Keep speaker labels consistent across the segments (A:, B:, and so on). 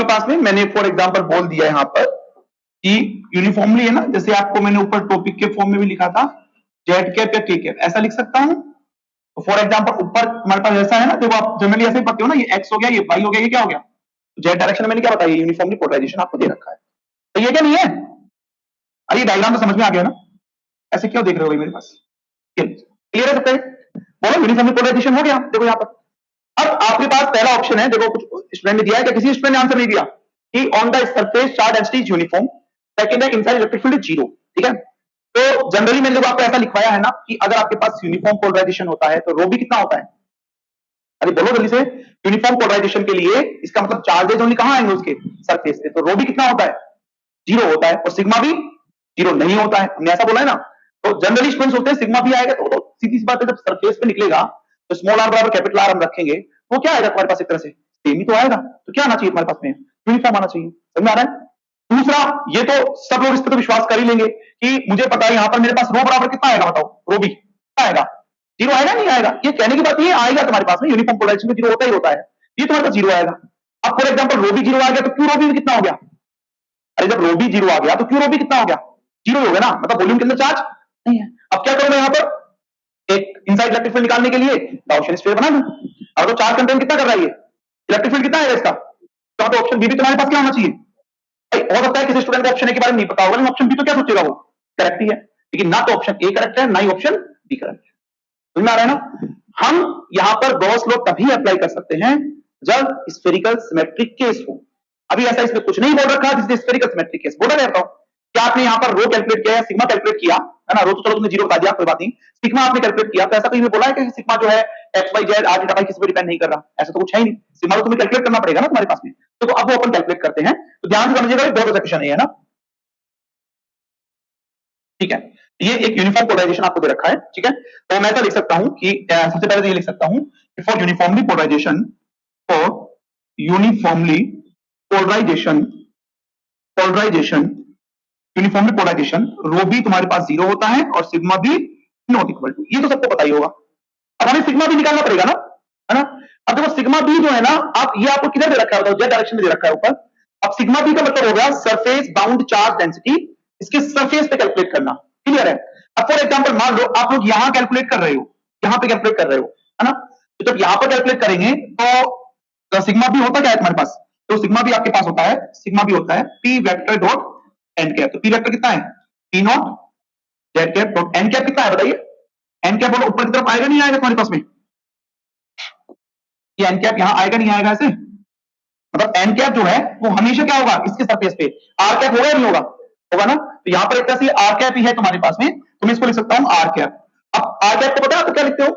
A: आपके पास में मैंने फॉर एग्जांपल बोल दिया यहां पर कि यूनिफॉर्मली है ना, जैसे आपको मैंने ऊपर टॉपिक के फॉर्म में भी लिखा था जेड कैप या के कैप, ऐसा लिख सकता हूं। तो फॉर एग्जांपल ऊपर हमारे पास ऐसा है ना, देखो आप जनरली ऐसे ही पढ़ते हो ना, ये एक्स हो गया, ये वाई हो गया, ये क्या हो गया, जेड डायरेक्शन में मैंने क्या बताया, यूनिफॉर्मली पोलराइजेशन आपको दे रखा है। तो ये क्या नहीं है, अरे डायग्राम तो समझ में आ गया ना, ऐसे क्यों देख रहे हो मेरे पास, क्लियर है सबका, बोलो यूनिफॉर्मली पोलराइजेशन हो गया। देखो यहाँ पर अब आपके पास पहला ऑप्शन है, देखो कुछ स्टूडेंट ने दिया है, क्या किसी स्टूडेंट ने आंसर नहीं दिया कि on the surface charge density is uniform, second है inside electric field is zero, ठीक है। तो जनरली मैंने देखो आपको ऐसा लिखवाया है ना कि अगर आपके पास यूनिफॉर्म पोलराइजेशन होता है तो रो भी कितना होता है, अरे बोलो जल्दी से, यूनिफॉर्म पोलराइजेशन के लिए इसका मतलब चार्जेज ओनली कहां आएंगे उसके सरफेस पे, तो रो भी कितना होता है, जीरो होता है, और सिग्मा भी जीरो नहीं होता है, हमने ऐसा बोला है ना। तो जनरली स्टूडेंट्स होते हैं सिग्मा भी आएगा तो सीधी सी बात है, जब सरफेस पे निकलेगा तो स्मॉल आर बराबर कैपिटल आर हम रखेंगे, वो क्या आएगा तुम्हारे पास एक तरह से सेम ही तो आएगा, तो क्या आना चाहिए तुम्हारे पास में, यूनिफॉर्म आना चाहिए, समझ में आ रहा है। दूसरा, ये तो सब लोग इस पर तो विश्वास कर ही लेंगे कि मुझे पता है यहां पर मेरे पास रो बराबर कितना आएगा, बताओ रो भी कितना आएगा, जीरो आएगा नहीं आएगा, ये कहने की बात ये आएगा तुम्हारे पास में, यूनिफॉर्म पोलराइजेशन में जीरो होता ही होता है, ये तुम्हारे पास जीरो आएगा। अब फॉर एग्जांपल रो भी जीरो आ गया तो क्यू रो भी कितना हो गया, अरे जब रो भी जीरो आ गया तो क्यू रो भी कितना हो गया, जीरो हो गया ना, मतलब वॉल्यूम के अंदर चार्ज नहीं है। अब क्या करूं मैं यहां पर एक इनसाइड इलेक्ट्रिक फील्ड निकालने के लिए गाउसियन स्फीयर बना दूं, अब तो चार्ज कंटेंट कितना कर रहा है, ये इलेक्ट्रिक फील्ड कितना है इसका, तो ऑप्शन बी भी तुम्हारे पास क्या होना चाहिए। हो सकता है किसी स्टूडेंट को ऑप्शन ए के बारे में नहीं पता होगा, लेकिन ऑप्शन बी तो क्या सोचेगा, वो करेक्ट ही है, लेकिन ना तो ऑप्शन ए करेक्ट है ना ही ऑप्शन बी करेक्ट है, समझ में आ रहा है ना। हम यहां पर गॉस लॉ तभी अप्लाई कर सकते हैं जब स्फेरिकल सिमेट्रिक केस हो। अभी ऐसा इसमें कुछ नहीं बोल रखा है, स्फेरिकल सिमेट्रिक केस बोला रहता हूं, क्या आपने यहां पर रो कैलकुलेट किया है, सिग्मा कैलकुलेट किया है ना, रो तो चलो तुमने जीरो बता दिया कोई बात नहीं, सिग्मा आपने कैलकुलेट किया, तो ऐसा कहीं बोला है कि सिग्मा जो है x Y Z are theta किसी पर डिपेंड नहीं कर रहा, ऐसा तो कुछ है ही नहीं, सिग्मा तो तुम्हें कैलकुलेट करना पड़ेगा ना तुम्हारे पास में, तो अब वो अपन कैलकुलेट करते हैं, तो ध्यान से समझिएगा, बहुत अच्छा क्वेश्चन है ना, ठीक है। ये एक यूनिफॉर्म पोलराइजेशन आपको दे रखा है, ठीक है, तो मैं तो लिख सकता हूं कि सबसे पहले तो ये लिख सकता हूं for uniformly polarization, for uniformly polarization polarization uniformly polarization रो भी तुम्हारे पास जीरो होता है और सिग्मा भी नॉट इक्वल टू, ये तो सबको पता ही होगा। अब हमें सिग्मा भी निकालना पड़ेगा ना, है ना। अब देखो सिग्मा बी जो है ना, आप ये आपको किधर दे रखा है, जेड डायरेक्शन में दे रखा है ऊपर। अब सिग्मा बी का मतलब हो गया सरफेस बाउंड चार्ज डेंसिटी, इसके सरफेस पे कैलकुलेट करना, क्लियर है। अब फॉर एग्जांपल मान लो आप लोग यहां कैलकुलेट कर रहे हो, यहां पे कैलकुलेट कर रहे हो, है ना, तो जब यहां पर कैलकुलेट करेंगे तो सिग्मा बी होता क्या है तुम्हारे पास, तो सिग्मा बी आपके पास होता है, सिग्मा बी होता है p vector dot n cap, तो पी वेक्टर कितना है, p naught z cap dot n cap कितना है बताइए, एन कैप बोलो ऊपर की तरफ आएगा नहीं आएगा तुम्हारे पास में, ये एन कैप यहां आएगा नहीं आएगा ऐसे, मतलब एन कैप जो है वो हमेशा क्या होगा इसके सरफेस पे, आर कैप होगा या नहीं होगा, होगा ना। तो यहां पर एक तरह से आर कैप ही है तुम्हारे पास में, तो मैं इसको लिख सकता हूं आर कैप। अब आर कैप को पता है आप क्या लिखते हो,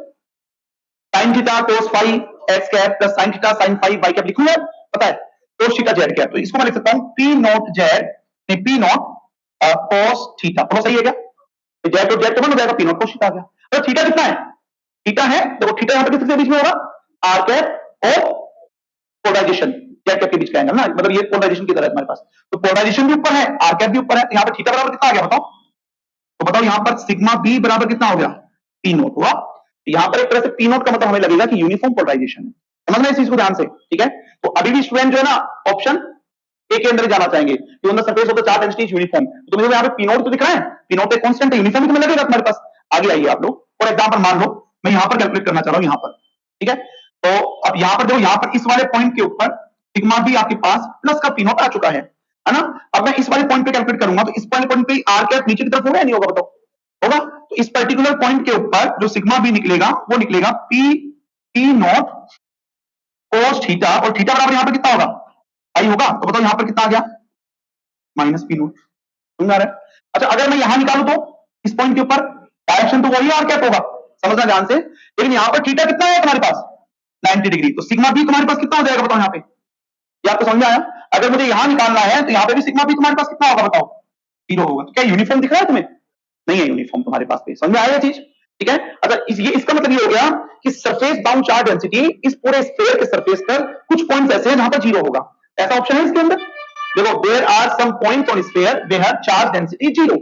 A: sine theta cos phi x cap plus sine theta sine phi y cap लिखूंगा, पता है, कोस थीटा जेड कैप, तो इसको मैं लिख सकता हूं पी नॉट जेड, नहीं पी नॉट कोस थीटा, तो सही है क्या, तो जेड तो जेड तो बन हो जाएगा, पी नॉट कोस थीटा आ गया। तो थीटा कितना है, थीटा है, तो थीटा यहां पर किसके बीच में होगा, आर कैप और पोलराइजेशन जेड कैप के बीच का एंगल ना, मतलब ये पोलराइजेशन की तरह है हमारे पास, तो पोलराइजेशन भी ऊपर है आर कैप भी ऊपर है, यहां पर थीटा बराबर कितना आ गया बताओ, तो बताओ यहां पर सिग्मा बी बराबर कितना हो गया, पी नॉट हुआ। यहां पर एक तरह से पी नॉट का मतलब हमें लगेगा कि यूनिफॉर्म पोलराइजेशन है, समझना इस चीज को ध्यान से, ठीक है। तो अभी भी स्टूडेंट जो है ना ऑप्शन ए के अंदर जाना चाहेंगे कि on the surface of the charge density is uniform, तो मुझे यहां पे पी नॉट तो दिख रहा है, पी नॉट एक कांस्टेंट है, यूनिफॉर्म तो लगेगा तुम्हारे पास। आगे आइए आप लोग, फॉर एग्जांपल मान लो मैं यहां पर कैलकुलेट करना चाह रहा हूं यहां पर, ठीक है, तो अब यहां पर देखो यहां पर इस वाले पॉइंट के ऊपर सिग्मा बी आपके पास प्लस का पी नॉट आ चुका है ना। अब मैं इस वाले पॉइंट पे कैलकुलेट करूंगा तो इस वाले पॉइंट पे आर कैप नीचे की तरफ होगा या नहीं होगा बताओ, होगा। तो इस पर्टिकुलर पॉइंट के ऊपर जो सिग्मा बी निकलेगा वो निकलेगा P P naught cos theta, और थीटा बराबर यहां पर कितना होगा, आई होगा, तो बताओ यहां पर कितना आ गया, माइनस पी नॉट, समझ आ रहा है। अच्छा अगर मैं यहां निकालू तो इस पॉइंट के ऊपर डायरेक्शन तो वही आर कैप होगा, समझना ध्यान से, लेकिन यहां पर थीटा कितना है तुम्हारे पास 90 डिग्री, तो सिग्मा बी तुम्हारे पास कितना हो जाएगा बताओ, यहां पे ये आपको समझ में आया। अगर मुझे यहां निकालना है तो यहां पे भी सिग्मा बी तुम्हारे पास कितना होगा बताओ, 0 होगा। तो क्या यूनिफॉर्म दिख रहा है तुम्हें, नहीं है यूनिफॉर्म तुम्हारे पास पे, समझ में आया ये चीज, ठीक है। अगर ये इसका मतलब ये हो गया कि सरफेस बाउंड चार्ज डेंसिटी इस पूरे स्फीयर के सरफेस पर कुछ पॉइंट्स ऐसे हैं जहां पर 0 होगा, ऐसा ऑप्शन है इसके अंदर, देखो there are some points on sphere where charge density 0,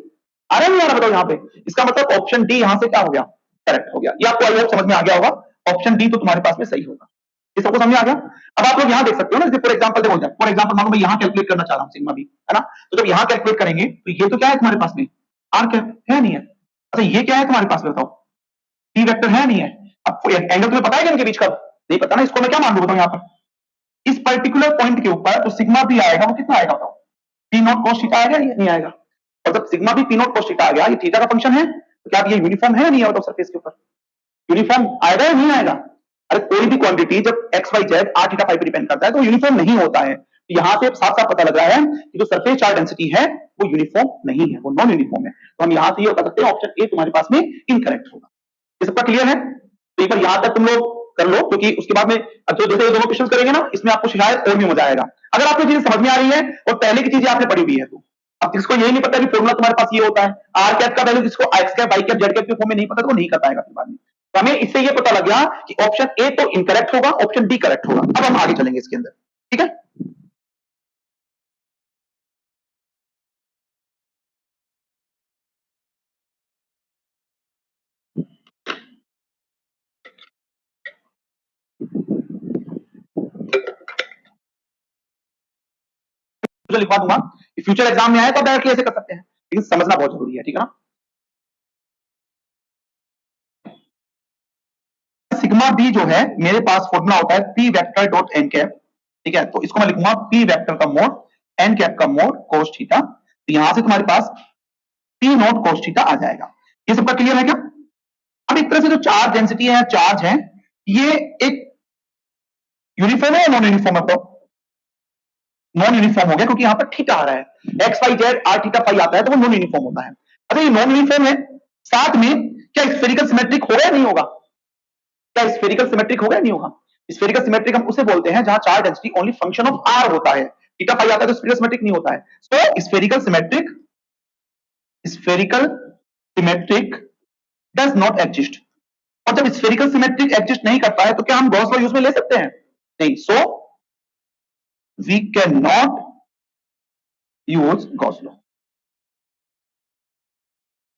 A: आ रहा है नहीं आ रहा बताओ यहां पे, इसका मतलब ऑप्शन डी यहां से क्या हो गया, करेक्ट हो गया। ये आपको आई होप समझ में आ गया होगा, ऑप्शन डी तो तुम्हारे पास में सही होगा। ये सबको समझ में आ गया। अब आप लोग यहाँ देख सकते हो ना, जैसे फॉर एग्जांपल देखो, फॉर एग्जांपल मानो मैं यहाँ कैलकुलेट करना चाह रहा हूँ सिग्मा भी, है ना, तो जब यहाँ कैलकुलेट करेंगे तो ये तो क्या है तुम्हारे पास में, आर कैप है नहीं है। अच्छा ये क्या है तुम्हारे पास में, बताओ, पी वेक्टर है नहीं है। अब एंगल तुम्हें पता है क्या इनके बीच का, नहीं पता ना, इसको मैं क्या मान लूं बताओ, यहाँ पर इस पर्टिकुलर पॉइंट के ऊपर जो सिग्मा भी आएगा वो कितना आएगा बताओ, पी नॉट कॉस थीटा आएगा या नहीं आएगा। और जब सिग्मा भी पी नॉट कॉस थीटा आ गया, ये थीटा का फंक्शन है, तो क्या ये यूनिफॉर्म है या नहीं है बताओ सरफेस के ऊपर, यूनिफॉर्म आएगा या नहीं आएगा। अरे कोई भी क्वांटिटी जब x Y Z are theta phi पे डिपेंड करता है तो यूनिफॉर्म नहीं होता है। तो यहां से साफ साफ पता लग रहा है कि जो सरफेस चार्ज डेंसिटी है वो यूनिफॉर्म नहीं है, वो नॉन यूनिफॉर्म है। तो हम यहां से ये बता सकते हैं ऑप्शन ए तुम्हारे पास में इनकरेक्ट होगा। ये सबका क्लियर है, तो एक बार यहां तक तुम लोग कर लो, क्योंकि उसके बाद में जो जैसे दोनों क्वेश्चन करेंगे ना, इसमें आपको शायद और भी मजा आएगा। अगर आपको चीजें समझ में आ रही है और पहले की चीजें आपने पढ़ी हुई है, तो अब किसको यही नहीं पता कि फॉर्मूला तुम्हारे पास ये होता है, आर कैप का वैल्यू किसको x cap y cap z cap के फॉर्म में नहीं पता तो वो नहीं कर पाएगा फिर बाद में। तो हमें इससे ये पता लग गया कि ऑप्शन ए तो इनकरेक्ट होगा, ऑप्शन डी करेक्ट होगा। अब हम आगे चलेंगे इसके अंदर, ठीक है। तो लिखवा दूंगा, फ्यूचर एग्जाम में आए तो डायरेक्टली ऐसे कर सकते हैं, लेकिन समझना बहुत जरूरी है, ठीक है ना। सिग्मा बी जो है मेरे पास फॉर्मूला होता है p vector dot n cap, ठीक है। तो इसको मैं लिखूंगा पी वेक्टर का मोड एन कैप का मोड कोस थीटा। तो यहां से तुम्हारे पास पी नॉट कोस थीटा आ जाएगा। ये सबका क्लियर है क्या। अब एक तरह से जो चार्ज डेंसिटी है, चार्ज है, ये एक यूनिफॉर्म है या नॉन यूनिफॉर्म है, तो नॉन यूनिफॉर्म हो गया क्योंकि यहां पर थीटा आ रहा है, x Y Z are theta phi आता है तो वो नॉन यूनिफॉर्म होता है। अच्छा ये नॉन यूनिफॉर्म है, साथ में क्या स्फेरिकल सिमेट्रिक होगा या नहीं होगा, क्या स्फेरिकल सिमेट्रिक होगा या नहीं होगा। स्फेरिकल सिमेट्रिक हम उसे बोलते हैं जहां charge density only function of r होता है, थीटा फाई आता है तो स्फेरिकल सिमेट्रिक नहीं होता है। So spherical symmetric does not exist. और जब स्फेरिकल सिमेट्रिक एग्जिस्ट नहीं करता है तो क्या हम गॉस लॉ यूज में ले सकते हैं, नहीं। So we can not use Gauss law.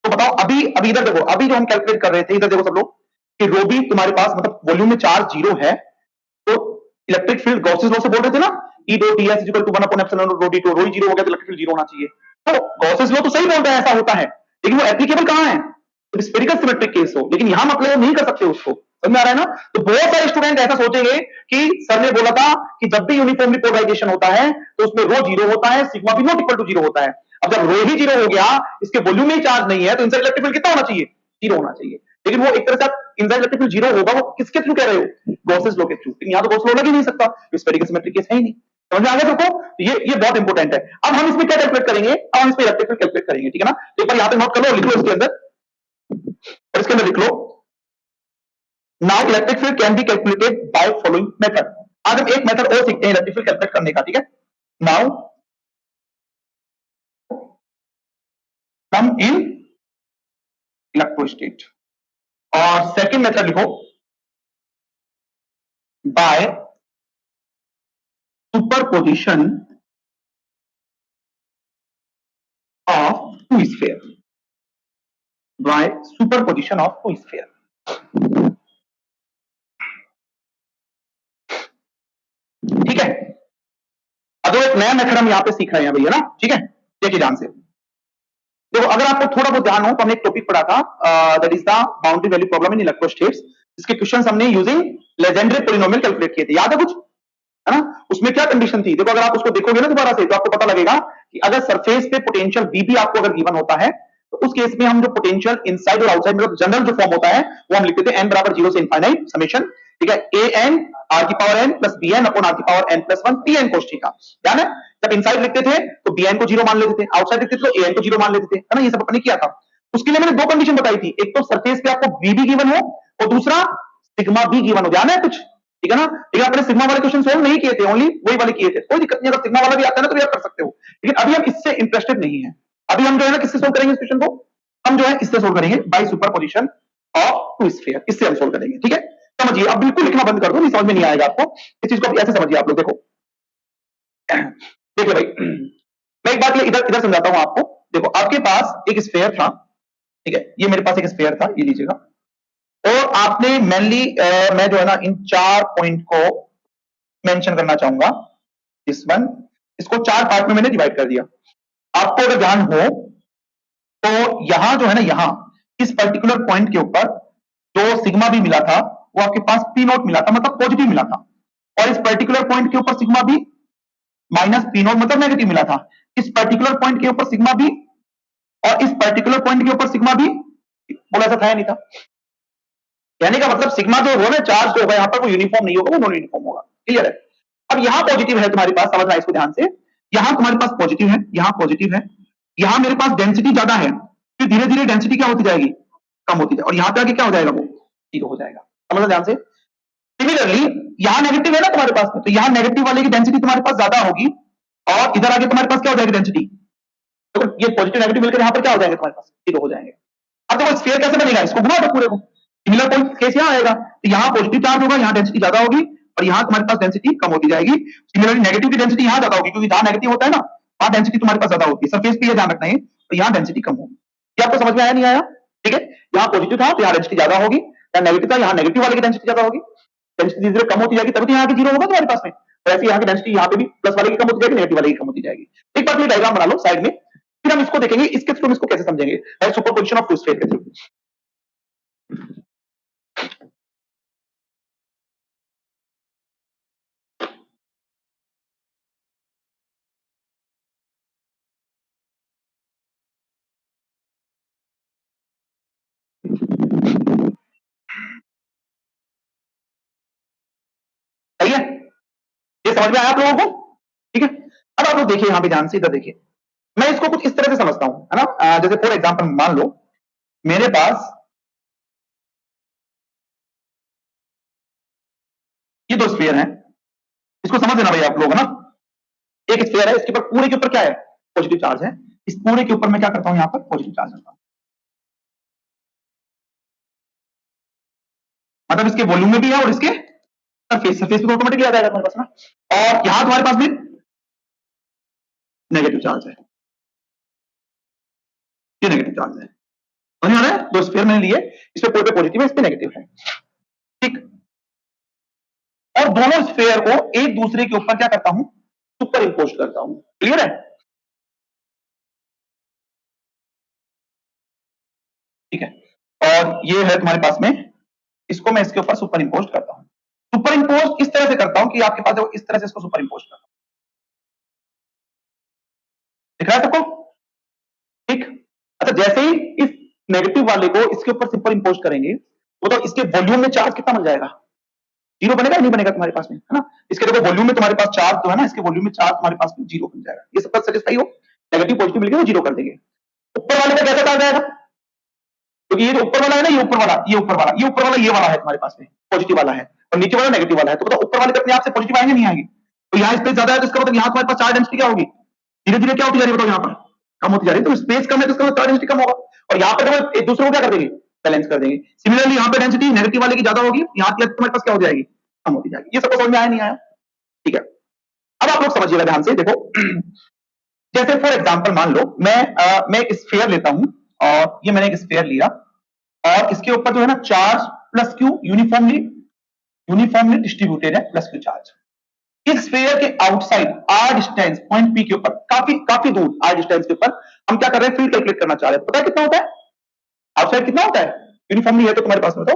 A: तो बताओ अभी अभी इधर देखो, अभी जो हम कैलकुलेट कर रहे थे, इधर देखो सब लोग कि रो भी तुम्हारे पास मतलब वॉल्यूम में चार्ज जीरो है, तो इलेक्ट्रिक फील्ड गॉसेस लॉ से बोल रहे थे ना, e dot d s equal to 1 upon epsilon rho d tau, rho zero हो गया तो इलेक्ट्रिक फील्ड जीरो होना चाहिए। तो गॉसेस लॉ तो सही बोल रहे हैं ऐसा होता है, लेकिन वो एप्लीकेबल कहां है, तो स्फेरिकल सिमेट्रिक केस हो, लेकिन यहां मतलब नहीं कर सकते उसको, समझ में आ रहा है ना। तो बहुत सारे स्टूडेंट ऐसा सोचेंगे कि सर ने बोला था कि जब भी यूनिफॉर्मली पोलराइजेशन होता है तो उसमें रो जीरो होता है, सिग्मा भी नॉट इक्वल टू जीरो होता है। अब जब रो ही जीरो हो गया, इसके वॉल्यूम में चार्ज नहीं है, तो इनसाइड इलेक्ट्रिक फील्ड कितना होना चाहिए, जीरो होना चाहिए। लेकिन वो एक तरह से इनसाइड इलेक्ट्रिक फील्ड जीरो होगा, वो किसके थ्रू कह रहे हो, गॉसेस लॉ के थ्रू। लेकिन यहां तो गॉस लॉ लग ही नहीं सकता, स्फेरिकल सिमेट्रिक केस है ही नहीं। समझ में आ गया सबको, ये बहुत इंपॉर्टेंट है। अब हम इसमें क्या कैलकुलेट करेंगे, अब हम इसमें इलेक्ट्रिक फील्ड कैलकुलेट करेंगे, ठीक है ना। तो एक बार यहां पे नोट कर लो, लिख लो इसके अंदर, और इसके अंदर लिख लो now electric field can be calculated by following method. आज हम एक मेथड और सीखते हैं इलेक्ट्रिक फील्ड कैलकुलेट करने का, ठीक है। नाउ सम इन इलेक्ट्रोस्टेट, और सेकंड मेथड लिखो by superposition of two sphere, by superposition of two sphere. ठीक है, अब एक नया मेथड हम यहां पे सीख रहे हैं भैया ना, ठीक है। देखिए ध्यान से देखो, अगर आपको थोड़ा बहुत ध्यान हो तो हमने एक टॉपिक पढ़ा था, that is the boundary value problem in electrostatics. इसके क्वेश्चंस हमने यूजिंग लेजेंडरी पॉलिनोमियल कैलकुलेट किए थे, याद है कुछ, है ना। उसमें क्या कंडीशन थी, देखो अगर आप उसको देखोगे ना दोबारा से तो आपको पता लगेगा कि अगर सरफेस पे पोटेंशियल वी भी आपको अगर गिवन होता है तो उस केस में हम जो पोटेंशियल इनसाइड और आउटसाइड मतलब जनरल जो फॉर्म होता है वो हम लिखते थे n बराबर 0 से इनफाइनाइट समेशन, ठीक है, a n r की power n plus b n upon r की power n plus 1 t n cos theta. ध्यान है, जब इनसाइड लिखते थे तो b n को 0 मान लेते थे, आउटसाइड लिखते थे तो a n को 0 मान लेते थे, है ना। ये सब अपने किया था। उसके लिए मैंने दो कंडीशन बताई थी, एक तो सरफेस पे आपको v भी गिवन हो और दूसरा सिग्मा भी गिवन हो, ध्यान है कुछ, ठीक है ना। लेकिन अपने सिग्मा वाले क्वेश्चन सोल्व नहीं किए थे, ओनली वही वाले किए थे, कोई दिक्कत नहीं, अगर सिग्मा वाला भी आता है ना तो भी आप कर सकते हो। लेकिन अभी हम इससे इंटरेस्टेड नहीं है, अभी हम जो है ना किससे सोल्व करेंगे इस क्वेश्चन को, हम जो है इससे सोल्व करेंगे by superposition of two sphere, इससे हम सोल्व करेंगे, ठीक है। समझिए, अब बिल्कुल लिखना बंद कर दो, नहीं समझ में नहीं आएगा आपको, इस चीज को ऐसे समझिए आप लोग। देखो देखिए भाई, मैं एक बात इधर इधर समझाता हूं आपको। देखो आपके पास एक स्फीयर था, ठीक है, ये मेरे पास एक स्फीयर था, ये लीजिएगा, और आपने मेनली मैं जो है ना इन 4 पॉइंट को मेंशन करना चाहूंगा। इस वन इसको 4 पार्ट में मैंने डिवाइड कर दिया। आपको अगर ध्यान हो तो यहां जो है ना, यहां इस पर्टिकुलर पॉइंट के ऊपर जो सिग्मा भी मिला था वो आपके पास पी नोट मिला था, मतलब पॉजिटिव मिला था। और इस पर्टिकुलर पॉइंट के ऊपर सिग्मा भी माइनस पी नोट मतलब नेगेटिव मिला था। इस पर्टिकुलर पॉइंट के ऊपर सिग्मा भी और इस पर्टिकुलर पॉइंट के ऊपर सिग्मा भी बोला था या नहीं था? यानी का मतलब सिग्मा जो होगा ना, चार्ज जो होगा यहाँ पर वो यूनिफॉर्म नहीं होगा, वो नॉन यूनिफॉर्म होगा। क्लियर है? अब यहाँ पॉजिटिव है तुम्हारे पास, समझना इसको ध्यान से। यहां तुम्हारे पास पॉजिटिव है, यहां पॉजिटिव है, यहां मेरे पास डेंसिटी ज्यादा है, फिर धीरे धीरे डेंसिटी क्या होती जाएगी? कम होती जाएगी, और यहां पे आके क्या हो जाएगा? वो जीरो हो जाएगा। समझना ध्यान से। सिमिलरली यहां नेगेटिव है ना तुम्हारे पास में, तो यहां नेगेटिव वाले की डेंसिटी तुम्हारे पास ज्यादा होगी, और इधर आके तुम्हारे पास क्या हो जाएगी? डेंसिटी। तो ये पॉजिटिव नेगेटिव मिलकर यहां पर क्या हो जाएंगे? तुम्हारे पास जीरो हो जाएंगे। अब देखो स्फीयर कैसे बनेगा? इसको घुमा दो पूरे को, सिमिलर पॉइंट केस यहां आएगा, तो यहां पॉजिटिव चार्ज होगा, यहां डेंसिटी ज्यादा होगी, और यहां तुम्हारे पास डेंसिटी कम होती जाएगी। सिमिलरली नेगेटिव की डेंसिटी यहां ज्यादा होगी, क्योंकि जहां नेगेटिव होता है ना वहां डेंसिटी तुम्हारे पास ज्यादा होती है। सरफेस पे ये ध्यान रखना है, तो यहां डेंसिटी कम होगी। ये आपको समझ में आया नहीं आया? ठीक है, यहां पॉजिटिव था तो यहां डेंसिटी ज्यादा होगी, यहां नेगेटिव था, यहां नेगेटिव वाले की डेंसिटी ज्यादा होगी। डेंसिटी धीरे धीरे कम होती जाएगी, तभी तो यहाँ की जीरो होगा तुम्हारे पास में। तो ऐसे यहाँ की डेंसिटी यहाँ पे भी प्लस वाले की कम होती जाएगी, नेगेटिव वाले की कम होती जाएगी। एक बार के डायग्राम बना लो साइड में, फिर हम इसको देखेंगे इसके थ्रू इसको कैसे समझेंगे, सुपरपोजिशन ऑफ टू स्फीयर के थ्रू। सही है? ये समझ में आया आप लोगों को? ठीक है, अब आप लोग देखिए, यहाँ पे ध्यान से इधर देखिए। मैं इसको कुछ इस तरह से समझता हूं, है ना। जैसे फॉर एग्जांपल मान लो मेरे पास ये दो स्फीयर हैं, इसको समझ लेना भाई आप लोग, है ना। एक स्फीयर है, इसके ऊपर पूरे के ऊपर क्या है? पॉजिटिव चार्ज है। इस पूरे के ऊपर मैं क्या करता हूं? यहाँ पर पॉजिटिव चार्ज रखता हूं, मतलब इसके वॉल्यूम में भी है और इसके सरफेस पे ऑटोमेटिकली आ जाएगा तुम्हारे पास ना। और यहां तुम्हारे पास भी नेगेटिव चार्ज है, ये नेगेटिव चार्ज है। समझ में आ रहा है? दो स्फीयर मैंने लिए, इसमें पूरे पे पॉजिटिव है, इस पे नेगेटिव है। ठीक, और दोनों स्फीयर को एक दूसरे के ऊपर क्या करता हूं? सुपर इंपोज करता हूं। क्लियर है? ठीक है, और ये है तुम्हारे पास में, इसको मैं इसके ऊपर सुपर इंपोज करता हूं। सुपर इंपोज इस तरह से करता हूं कि आपके पास इस तरह से इसको सुपर इंपोज करता हूं। दिख रहा है सबको? ठीक, अच्छा, जैसे ही इस नेगेटिव वाले को इसके ऊपर सुपर इंपोज करेंगे, वो तो इसके वॉल्यूम में चार्ज कितना बन जाएगा? जीरो बनेगा नहीं बनेगा तुम्हारे पास में, है ना। इसके देखो वॉल्यूम में तुम्हारे पास चार्ज जो है ना, इसके वॉल्यूम में चार्ज तुम्हारे पास में जीरो बन जाएगा। ये सब बात सेटिस्फाई हो? नेगेटिव पॉजिटिव मिलकर वो जीरो कर देंगे। ऊपर वाले का कैसा चार्ज आएगा? क्योंकि ये जो ऊपर वाला है ना, ये ऊपर वाला, ये ऊपर वाला, ये ऊपर वाला, ये वाला है तुम्हारे पास में पॉजिटिव वाला है, और नीचे वाला नेगेटिव वाला है। तो बताओ ऊपर वाले अपने आप से पॉजिटिव आएंगे नहीं आएंगे? तो यहाँ स्पेस ज्यादा है, तो इसका मतलब यहाँ तुम्हारे पास चार्ज डेंसिटी क्या होगी? धीरे धीरे क्या होती जा रही है बताओ? यहाँ पर कम होती जा रही है, तो स्पेस कम है तो इसका चार्ज डेंसिटी कम होगा, और यहाँ पर जब एक दूसरे को क्या कर देंगे? बैलेंस कर देंगे। सिमिलरली यहाँ पे डेंसिटी नेगेटिव वाले की ज्यादा होगी, यहाँ की तुम्हारे पास क्या हो जाएगी? कम होती जाएगी। ये सबको समझ में आया नहीं आया? ठीक है, अब आप लोग समझिएगा ध्यान से, देखो जैसे फॉर एग्जांपल मान लो मैं एक स्फीयर लेता हूं, और ये मैंने एक स्फीयर लिया, और इसके ऊपर जो है ना charge plus q uniformly distributed है, प्लस क्यू चार्ज। इस स्फीयर के outside r distance point p के ऊपर, काफी दूर आर डिस्टेंस के ऊपर हम क्या कर रहे हैं? फील्ड कैलकुलेट करना चाह रहे हैं। पता है कितना होता है आउटसाइड? कितना होता है? यूनिफॉर्मली है तो तुम्हारे पास में तो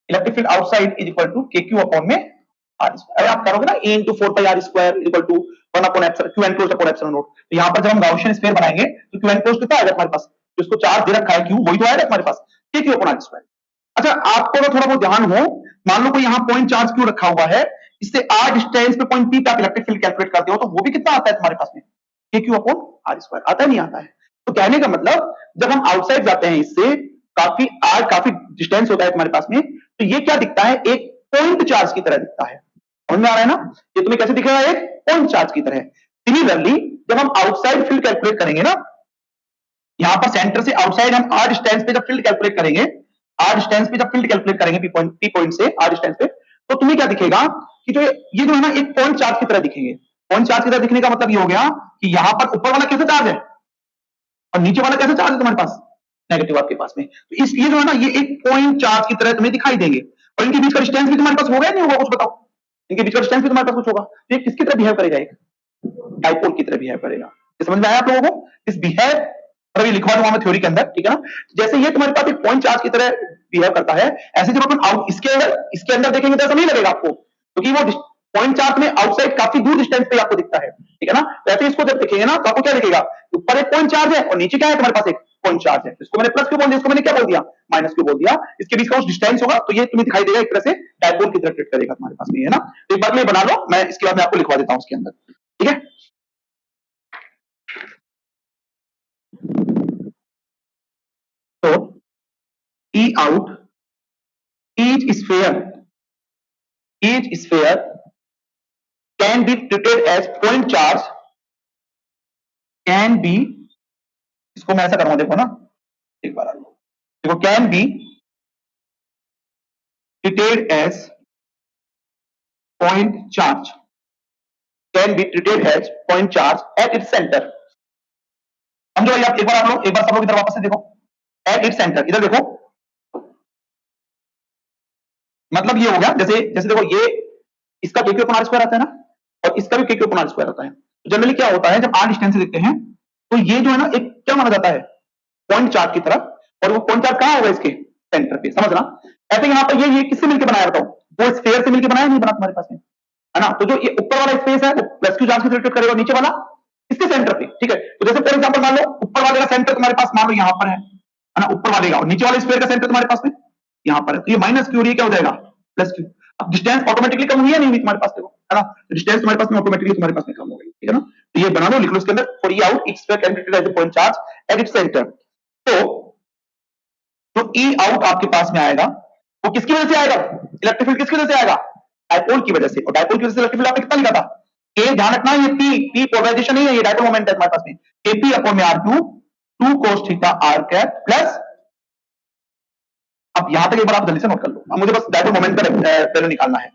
A: electric field outside is equal to k q upon में आर स्क्वायर। आप करोगे ना a into 4 pi r square equal to 1 upon epsilon q enclosed upon epsilon naught. तो यहां पर जब हम गाउसियन स्फीयर बनाएंगे तो क्यू एनक्लोज्ड कितना आएगा तुम्हारे पास? जिसको चार्ज दे रखा है क्यू, वही तो आएगा तुम्हारे पास, के क्यू अपॉन आर स्क्वायर। अच्छा, आपको अगर थोड़ा बहुत ध्यान हो, मान लो कोई यहां पॉइंट चार्ज क्यू रखा हुआ है, इससे आर डिस्टेंस पे पॉइंट पी पे आप इलेक्ट्रिक फील्ड कैलकुलेट करते हो, तो वो भी कितना आता है तुम्हारे पास में? के क्यू अपॉन आर स्क्वायर। आता है नहीं आता है? तो कहने का मतलब जब हम आउटसाइड जाते हैं इससे काफी डिस्टेंस होता है तुम्हारे पास में, तो ये क्या दिखता है? एक पॉइंट चार्ज की तरह दिखता है। समझ में आ रहा है ना? ये तुम्हें कैसे दिखेगा? एक पॉइंट चार्ज की तरह। सिमिलरली जब हम आउटसाइड फील्ड कैलकुलेट करेंगे ना, यहां पर सेंटर से आउटसाइड हम आर डिस्टेंस पे जब फील्ड कैलकुलेट करेंगे, आर डिस्टेंस पे जब फील्ड कैलकुलेट करेंगे पी पॉइंट से आर डिस्टेंस पे, तो तुम्हें क्या दिखेगा कि जो ये जो है ना एक पॉइंट चार्ज की तरह दिखेंगे। पॉइंट चार्ज की तरह दिखने का मतलब ये हो गया कि यहां पर ऊपर वाला कैसे चार्ज है और नीचे वाला कैसे चार्ज है तुम्हारे पास? नेगेटिव आपके पास में। तो इस ये जो है ना, ये एक पॉइंट चार्ज की तरह तुम्हें दिखाई देंगे, और इनके बीच का डिस्टेंस भी तुम्हारे पास होगा या नहीं होगा, कुछ बताओ। इनके बीच का डिस्टेंस भी तुम्हारे पास कुछ होगा, तो ये किसकी तरह बिहेव करेगा, एक डाइपोल की तरह बिहेव करेगा। ये समझ में आया आप लोगों को? इस बिहेव और अभी लिखवा दूंगा मैं थ्योरी के अंदर, ठीक है ना। जैसे ये तुम्हारे पास एक पॉइंट चार्ज की तरह बिहेव करता है, ऐसे जब अपन आउट इसके अंदर देखेंगे तो ऐसा नहीं लगेगा आपको, क्योंकि वो पॉइंट चार्ज में आउटसाइड काफी दूर डिस्टेंस पे आपको दिखता है, ठीक है ना। वैसे इसको जब देखेंगे ना तो आपको क्या दिखेगा, ऊपर एक पॉइंट चार्ज है और नीचे क्या है तुम्हारे पास, एक पॉइंट चार्ज है। इसको मैंने प्लस क्यों बोल दिया, इसको मैंने क्या बोल दिया, माइनस क्यों बोल दिया। इसके बीच का उस डिस्टेंस होगा, तो ये तुम्हें दिखाई देगा एक तरह से डायपोल की तरह ट्रीट करेगा तुम्हारे पास में, है ना। तो एक बार में बना लो, मैं इसके बाद में आपको लिखवा देता हूं उसके अंदर, ठीक है। तो E out, each sphere can be treated as point charge, can be, इसको मैं ऐसा करूंगा, देखो ना, एक बार देखो, can be treated as point charge, can be treated as point charge at its center। समझो आप, एक बार आप लोग, एक बार सब लोग इधर वापस से देखो, at its center, इधर देखो, मतलब ये हो गया, जैसे देखो, ये इसका k क्यू स्क्वायर आता है ना, और इसका भी k क्यू स्क्वायर आता है। तो जनरली क्या होता है, जब r डिस्टेंस से देखते हैं तो ये जो है ना, एक क्या माना जाता है, पॉइंट चार्ज की तरह, और वो पॉइंट चार्ज कहां होगा, इसके सेंटर पे, समझना। ऐसे यहाँ पर ये किससे मिलकर बनाया, बताओ, वो स्फीयर से मिलकर बनाया, नहीं बना तुम्हारे पास में, है ना। तो जो ये ऊपर वाला स्पेस है वो प्लस क्यू चार्ज से रिलेटेड करेगा, नीचे वाला इसके सेंटर पे, ठीक है। तो जैसे फॉर एग्जांपल मान लो, ऊपर वाले का सेंटर तुम्हारे पास मान लो यहाँ पर है ना, ऊपर वाले का, और नीचे वाले स्फीयर का सेंटर तुम्हारे पास में यहाँ पर है। तो ये माइनस क्यू, और ये क्या हो जाएगा, प्लस क्यू। अब डिस्टेंस ऑटोमेटिकली कम हुई है, नहीं हुई तुम्हारे पास, देखो, है ना। डिस्टेंस तुम्हारे पास में ऑटोमेटिकली तुम्हारे पास में कम हो गई, ठीक है ना। तो ये बना लो, लिख लो इसके अंदर, for e out each sphere can be treated as a point charge at its centre. तो ई आउट आपके पास में आएगा, वो किसकी वजह से आएगा, इलेक्ट्रिक फील्ड किसकी वजह से आएगा, डायपोल की वजह से। और डायपोल की वजह से इलेक्ट्रिक फील्ड आपने कितना लिखा था, ए, ध्यान रखना, ये पी पोलराइजेशन नहीं है, ये डायपोल मोमेंट है तुम्हारे पास में, एपी अपॉन में r2 2 cos theta r cap plus, अब यहां तक एक बार आप जल्दी से नोट कर लो, अब मुझे बस डायपोल मोमेंट का वैल्यू निकालना है।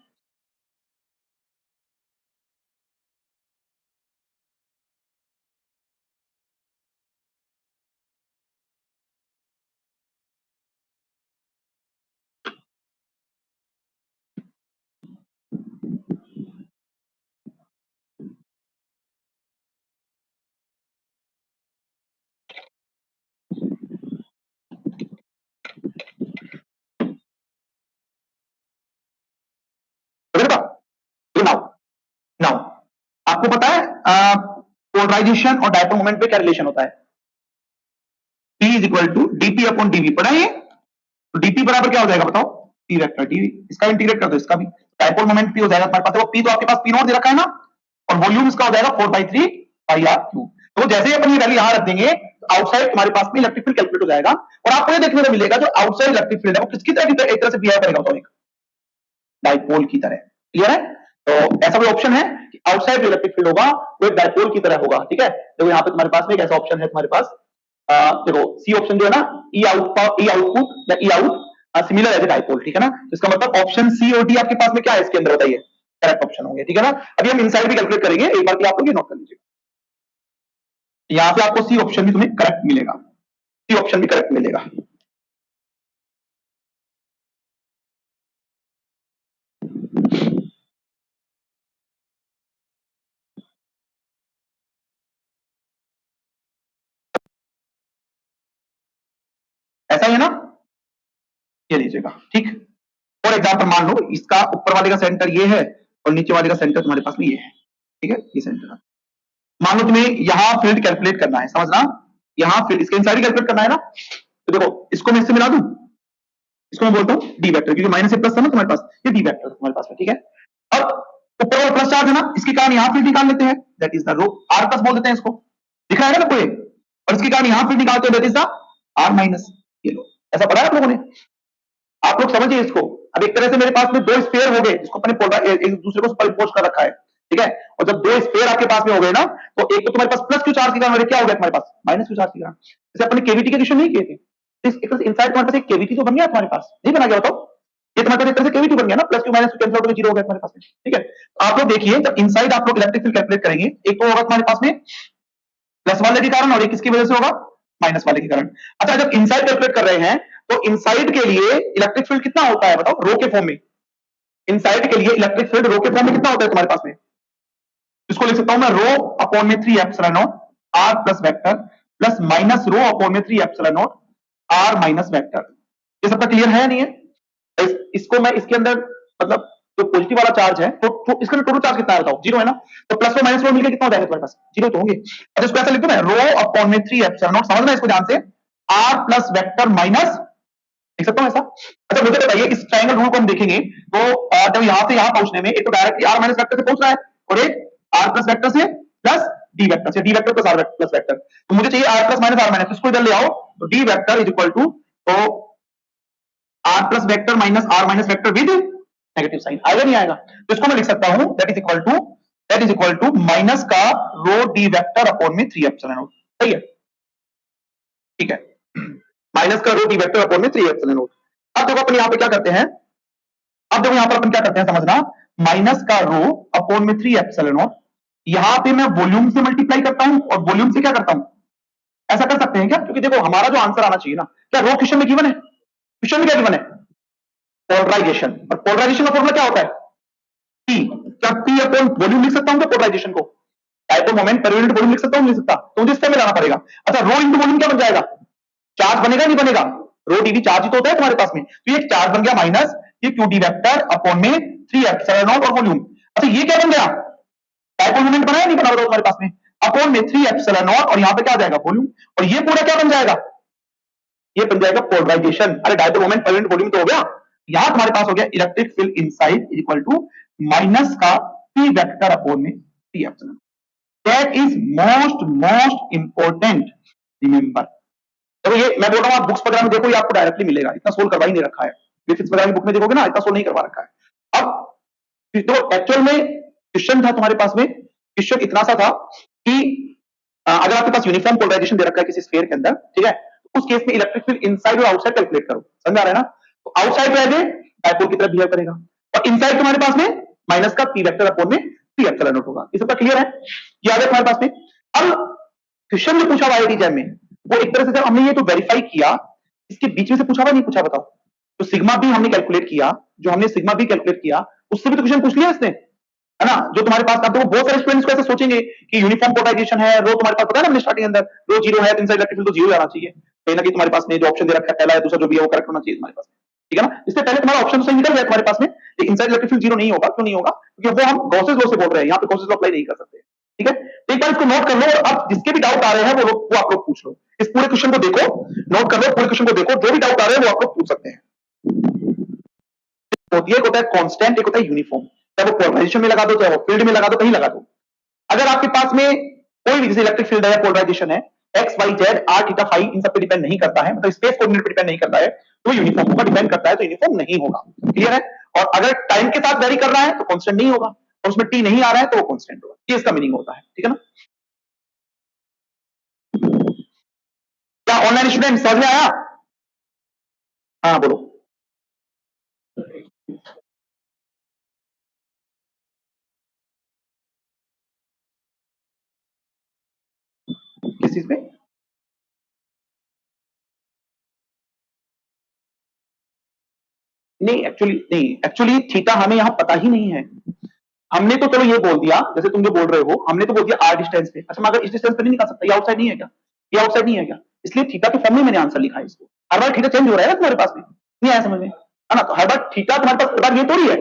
A: नाउ नाउ आपको पता है पोलराइजेशन और डायपोल मोमेंट पे क्या रिलेशन होता है, P is equal to dp upon dv, पढ़ा है। तो डीपी बराबर क्या हो जाएगा, बताओ, P वेक्टर डीवी, इसका इंटीग्रेट कर दो, इसका भी डायपोल मोमेंट P हो जाएगा तुम्हारे पास, वो P तो आपके पास P नॉट दे रखा है ना, और वॉल्यूम इसका हो जाएगा 4/3 पाई आर क्यूब। तो जैसे ही अपन ये वैल्यू यहां रख देंगे, आउटसाइड तुम्हारे पास में इलेक्ट्रिक फील्ड कैलकुलेट हो जाएगा, और आपको ये देखने को मिलेगा जो आउटसाइड इलेक्ट्रिक फील्ड है वो किसकी तरह, एक तरह से बिहेव करेगा, बताओ, एक डायपोल की तरह, क्लियर है। तो ऐसा कोई ऑप्शन है कि आउटसाइड जो इलेक्ट्रिक फील्ड होगा वो एक डायपोल की तरह होगा, ठीक है। देखो यहाँ पे तुम्हारे पास में एक ऐसा ऑप्शन है तुम्हारे पास, देखो सी ऑप्शन जो है ना, ई आउटपुट या ई आउट सिमिलर एज डायपोल, ठीक है ना। तो इसका मतलब ऑप्शन सी और डी आपके पास में क्या है, इसके अंदर बताइए, करेक्ट ऑप्शन होंगे, ठीक है ना। अभी हम इनसाइड भी कैलकुलेट करेंगे, एक बार आप लोग ये नोट कर लीजिए, यहां से आपको सी ऑप्शन भी तुम्हें करेक्ट मिलेगा, सी ऑप्शन भी करेक्ट मिलेगा। ऐसा ही है ना, ये लीजिएगा, ठीक। फॉर एग्जाम्पल मान लो इसका ऊपर वाले का सेंटर ये है और नीचे वाले का सेंटर तुम्हारे पास में ये है, ठीक है, ये सेंटर। मान लो तुम्हें यहां फील्ड कैलकुलेट करना है, समझना, यहां फील्ड इसके इनसाइड कैलकुलेट करना है ना। तो देखो, इसको मैं इससे मिला दूं, इसको मैं बोलता हूं डी वेक्टर, क्योंकि माइनस से प्लस था ना तुम्हारे पास, ये डी वेक्टर तुम्हारे पास में, ठीक है। अब ऊपर वाला प्लस चार्ज है ना, इसके कारण यहां फील्ड निकाल लेते हैं, that is the rho, r plus बोल देते हैं इसको, दिख रहा है ना कोई, और इसके कारण यहां फील्ड निकालते हैं, that is the r minus, ये लो, ऐसा पढ़ा है आप लोगों ने, आप लोग समझिए इसको। अब एक तरह से मेरे पास में दो स्फीयर हो गए, जिसको अपने एक दूसरे को सुपरइम्पोज कर रखा है, ठीक है। और जब दो स्फीयर आपके पास में हो गए ना, तो एक तो तुम्हारे पास प्लस क्यू चार्ज के कारण क्या हो गया तुम्हारे पास, माइनस क्यू चार्ज के कारण। जैसे अपने केवीटी के क्वेश्चन नहीं किए थे, इनसाइड तुम्हारे पास एक केवीटी तो बन गया तुम्हारे पास, नहीं बना गया, बताओ, ये तुम्हारे पास एक तरह से केवीटी बन गया ना, plus Q minus Q cancel out होकर जीरो हो गया तुम्हारे पास में, ठीक है। आप लोग देखिए, जब इनसाइड आप लोग इलेक्ट्रिक फील्ड कैलकुलेट करेंगे, एक तो होगा तुम्हारे पास में प्लस वाले के कारण, और एक किसकी वजह से होगा, माइनस वाले के करंट। अच्छा, जब इनसाइड कैलकुलेट कर रहे हैं तो इनसाइड के लिए इलेक्ट्रिक फील्ड कितना होता है बताओ, रो के फॉर्म में। इनसाइड के लिए इलेक्ट्रिक फील्ड रो के फॉर्म में कितना होता है तुम्हारे पास में? इसको लिख सकता हूं मैं रो अपॉन में 3 epsilon naught r plus vector plus minus rho upon में 3 epsilon naught r minus vector. ये सबका क्लियर है या नहीं है? इसको मैं इसके अंदर मतलब जो पॉजिटिव वाला चार्ज है तो इसका टोटल चार्ज कितना है बताओ? जीरो है ना, तो प्लस और माइनस रो मिलकर कितना हो जाएगा तुम्हारे पास? जीरो तो होंगे। अच्छा, इसको ऐसा लिख दूं मैं, रो अपॉन में 3 एप्सिलॉन नॉट, समझना इसको ध्यान से, आर प्लस वेक्टर माइनस, लिख सकता हूं ऐसा। अच्छा, मुझे बताइए इस ट्रायंगल रूल को हम देखेंगे तो जब यहां से यहां पहुंचने में एक तो डायरेक्टली आर माइनस वेक्टर से पहुंच रहा है और एक आर प्लस वेक्टर से प्लस डी वेक्टर से, D vector plus R plus vector, तो मुझे चाहिए R plus minus R minus, इसको इधर ले आओ तो D vector is equal to, तो R plus vector minus R minus vector with negative sign, आएगा नहीं आएगा? तो इसको मैं लिख सकता हूं that is equal to minus का रो डी वेक्टर अपॉन में 3 एप्सिलॉन नॉट। सही है, ठीक है, माइनस का रो डी वेक्टर अपॉन में 3 एप्सिलॉन नॉट। अब देखो अपन यहां पे क्या करते हैं, अब देखो यहां पर अपन क्या करते हैं समझना, माइनस का रो अपॉन में 3 एप्सिलॉन नॉट, यहां पे मैं वॉल्यूम से मल्टीप्लाई करता हूं और वॉल्यूम से क्या करता हूं, ऐसा कर सकते हैं क्या? क्योंकि देखो हमारा जो आंसर आना चाहिए ना, क्या रो क्वेश्चन में गिवन है? क्वेश्चन में क्या गिवन है? पोलराइजेशन, और पोलराइजेशन का फॉर्मूला क्या होता है? पी। क्या पी अपॉन वॉल्यूम लिख सकता हूं क्या पोलराइजेशन को? Dipole moment per unit volume लिख सकता हूं, नहीं लिख सकता? तो मुझे इससे में लाना पड़ेगा। अच्छा, रो इंटू वॉल्यूम क्या बन जाएगा? चार्ज बनेगा नहीं बनेगा? रो डीवी चार्ज ही तो होता है तुम्हारे पास में, तो ये चार्ज बन गया माइनस ये क्यू डी वेक्टर अपॉन में 3 एप्सिलॉन नॉट और वॉल्यूम। अच्छा, ये क्या बन गया? डायपोल मोमेंट बना है नहीं बना? बताओ तुम्हारे पास में, अपॉन में 3 एप्सिलॉन नॉट और यहां पे क्या आ जाएगा वॉल्यूम, और ये पूरा क्या बन जाएगा? ये बन जाएगा पोलराइजेशन। अरे dipole moment per unit volume तो हो गया, यहां तुम्हारे पास हो गया electric field inside equal to minus का पी वेक्टर अपॉन में 3 epsilon. That is most important, remember. देखो ये मैं बोल रहा हूं, आप बुक्स वगैरह में देखो, ये आपको डायरेक्टली मिलेगा, इतना सोल्व करवा ही नहीं रखा है। फिजिक्स वगैरह की बुक में देखोगे ना, इतना सोल्व नहीं करवा रखा है। अब तो एक्चुअल में क्वेश्चन था तुम्हारे पास में, क्वेश्चन इतना सा था कि अगर आपके पास यूनिफॉर्म पोलराइजेशन दे रखा है किसी स्फीयर के अंदर, ठीक है, तो उस केस में इलेक्ट्रिक फील्ड इनसाइड और आउटसाइड कैलकुलेट करो, समझ आ रहा है ना? तो आउटसाइड रह गए डायपोल की तरफ बिहेव करेगा, और इनसाइड तुम्हारे पास में माइनस का पी वेक्टर अपॉन में पी एप्सिलॉन नॉट होगा। ये सबका क्लियर है? ये आ गया तुम्हारे पास में। अब क्वेश्चन जो पूछा हुआ है एग्जाम में, वो एक तरह से जब हमने ये तो वेरीफाई किया, इसके बीच में से पूछा हुआ नहीं पूछा बताओ? तो सिग्मा भी हमने कैलकुलेट किया, जो हमने सिग्मा भी कैलकुलेट किया उससे भी तो क्वेश्चन पूछ लिया इसने, है ना? जो तुम्हारे पास, अब देखो बहुत सारे स्टूडेंट्स को ऐसे सोचेंगे कि यूनिफॉर्म पोलराइजेशन है, रो तुम्हारे पास पता है ना हमने स्टार्टिंग अंदर, रो जीरो है तो इनसाइड इलेक्ट्रिक फील्ड तो जीरो आना चाहिए, कहीं ना कहीं तुम्हारे पास में जो ऑप्शन दे रखा है पहला या दूसरा जो भी है वो करेक्ट होना चाहिए तुम्हारे पास, ठीक है ना? इससे पहले तुम्हारा ऑप्शन तो सही निकल गया तुम्हारे पास में, लेकिन इनसाइड इलेक्ट्रिक फील्ड जीरो नहीं होगा। क्यों नहीं होगा? क्योंकि वो हम गॉसेस लॉ से बोल रहे हैं, यहाँ पे गॉसेस लॉ अप्लाई नहीं कर सकते, ठीक है? तो एक बार इसको नोट कर लो, और अब जिसके भी डाउट आ रहे हैं वो आप लोग पूछ लो, इस पूरे क्वेश्चन को देखो, नोट कर लो, पूरे क्वेश्चन को देखो, जो भी डाउट आ रहे हैं वो आप लोग पूछ सकते हैं। होती है, एक होता है कांस्टेंट, एक होता है यूनिफॉर्म, चाहे वो पोलराइजेशन में लगा दो, चाहे वो फील्ड में लगा दो, कहीं लगा दो। अगर आपके पास में कोई भी जैसे इलेक्ट्रिक फील्ड है या पोलराइजेशन है, x Y Z are theta phi इन सब पे डिपेंड नहीं करता है, मतलब स्पेस कोऑर्डिनेट पे डिपेंड नहीं करता है, तो यूनिफॉर्म होगा, डिपेंड करता है तो यूनिफॉर्म नहीं होगा, क्लियर है? और अगर टाइम के साथ वेरी कर रहा है तो कांस्टेंट नहीं होगा, और उसमें टी नहीं आ रहा है तो वो कांस्टेंट होगा, ये इसका मीनिंग होता है, ठीक है ना? क्या ऑनलाइन स्टूडेंट समझ में आया? हाँ बोलो। किस चीज में? नहीं एक्चुअली थीटा हमें यहाँ पता ही नहीं है। हमने तो चलो ये बोल दिया, जैसे तुम जो बोल रहे हो, हमने तो बोल दिया आर डिस्टेंस पे। अच्छा, मगर इस डिस्टेंस पे नहीं निकाल सकता, ये आउटसाइड नहीं है क्या? ये आउटसाइड नहीं है क्या? इसलिए थीटा के फॉर्म में मैंने आंसर लिखा है इसको। हर बार थीटा चेंज हो रहा है ना तुम्हारे पास में, नहीं आया समझ में, है ना? तो हर बार थीटा तुम्हारे पास, बार ये थोड़ी है,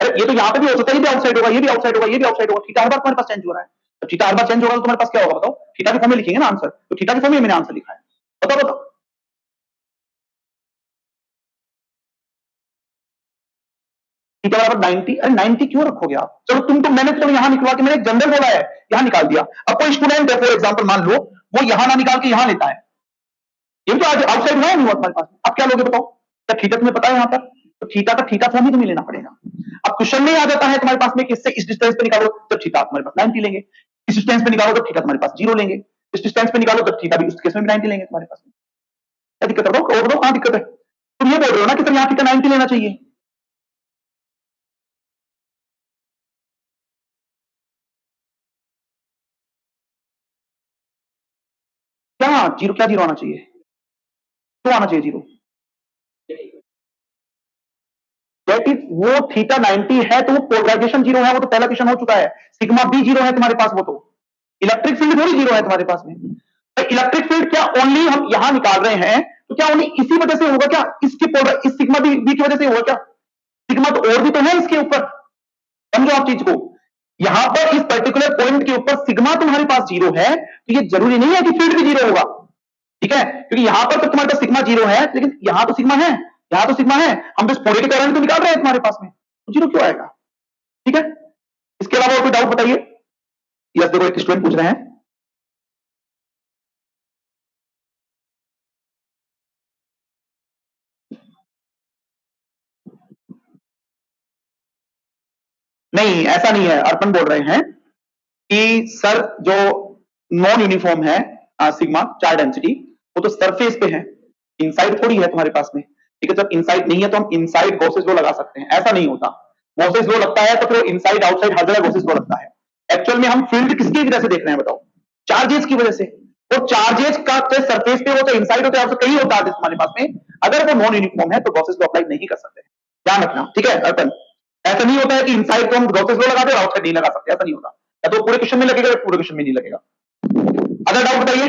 A: अरे ये तो यहाँ पे भी हो सकता है, ये भी आउटसाइड होगा, ये भी आउटसाइड होगा, ये भी आउटसाइड होगा, थीटा हर बार तुम्हारे पास चेंज हो रहा है। तो थीटा हर बार चेंज होगा तो तुम्हारे पास क्या होगा बताओ? थीटा के फॉर्म में लिखेंगे ना आंसर, तो थीटा के फॉर्म में मैंने आंसर लिखा है। बताओ बताओ, थीटा बराबर 90। अरे 90 क्यों रखोगे आप? चलो तुम तो, मैंने तो यहां निकलवा के, मैंने जनरल बोला है, यहां निकाल दिया। अब कोई स्टूडेंट है फॉर एग्जाम्पल मान लो, वो यहां ना निकाल के यहां लेता है, ये भी तो आज आउटसाइड हुआ नहीं हुआ तुम्हारे पास? अब क्या लोगे बताओ? क्या थीटा तुम्हें पता है यहाँ पर? तो थीटा का थीटा फॉर्म ही तुम्हें लेना पड़ेगा। अब क्वेश्चन में आ जाता है तुम्हारे पास में कि इससे इस डिस्टेंस पे निकालो तो थीटा तुम्हारे पास 90 लेंगे, इस डिस्टेंस पे निकालो तो थीटा तुम्हारे पास 0 लेंगे, इस डिस्टेंस पे निकालो तो थीटा भी उस केस में भी 90 लेंगे तुम्हारे पास। क्या दिक्कत है बताओ? और बताओ कहां दिक्कत है? तुम ये बोल रहे हो ना कि सर यहाँ थीटा 90 लेना चाहिए, क्या जीरो, क्या जीरो आना चाहिए, तो आना चाहिए जीरो। वो थीटा 90 है तो वो पोलराइजेशन जीरो है, वो तो पहला क्वेश्चन हो चुका है। सिग्मा बी जीरो है तुम्हारे पास, वो तो इलेक्ट्रिक फील्ड थोड़ी जीरो है तुम्हारे पास में। तो इलेक्ट्रिक फील्ड क्या ओनली हम यहां निकाल रहे हैं, तो क्या ओनली इसी वजह से होगा क्या, इस सिग्मा बी की वजह से होगा क्या? सिग्मा तो और भी तो है इसके ऊपर, समझो आप चीज को। यहां पर इस पर्टिकुलर पॉइंट के ऊपर सिग्मा तुम्हारे पास जीरो है, तो ये जरूरी नहीं है कि फील्ड भी जीरो होगा, ठीक है, क्योंकि यहां पर तो तुम्हारे पास सिग्मा जीरो है, लेकिन यहां तो सिग्मा है, यहां तो सिग्मा है, हम बस फोरियर करंट तो निकाल रहे हैं तुम्हारे पास में, तो जीरो क्यों आएगा? ठीक है, इसके अलावा और कोई डाउट बताइए। यस, देखो एक स्टूडेंट पूछ रहे हैं, नहीं ऐसा नहीं है, अर्पण बोल रहे हैं कि सर जो नॉन यूनिफॉर्म है सिग्मा चार डेंसिटी, वो तो सरफेस पे है, इनसाइड थोड़ी है तुम्हारे पास में, ठीक है, जब इनसाइड नहीं है तो हम इनसाइड गॉसेस लॉ लगा सकते हैं, ऐसा नहीं होता। गॉसेस लॉ लगता है तो फिर इनसाइड आउटसाइड हर जगह गॉसेस लॉ लगता है। एक्चुअल में हम फील्ड किसकी वजह से देख रहे हैं बताओ, चार्जेस की वजह से। तो चार्जेस का चाहे सरफेस पे हो तो इनसाइड होता है, आउटसाइड कहीं होता है तुम्हारे पास में, अगर वो नॉन यूनिफॉर्म है तो गॉसेस लॉ अप्लाई नहीं कर सकते, ध्यान रखना, ठीक है अर्पण। ऐसा नहीं होता है कि इनसाइड को हम गॉसेस लॉ लगा दे और आउटसाइड नहीं लगा सकते, ऐसा नहीं होता, या तो पूरे क्वेश्चन में लगेगा या पूरे क्वेश्चन में नहीं लगेगा। अदर डाउट बताइए।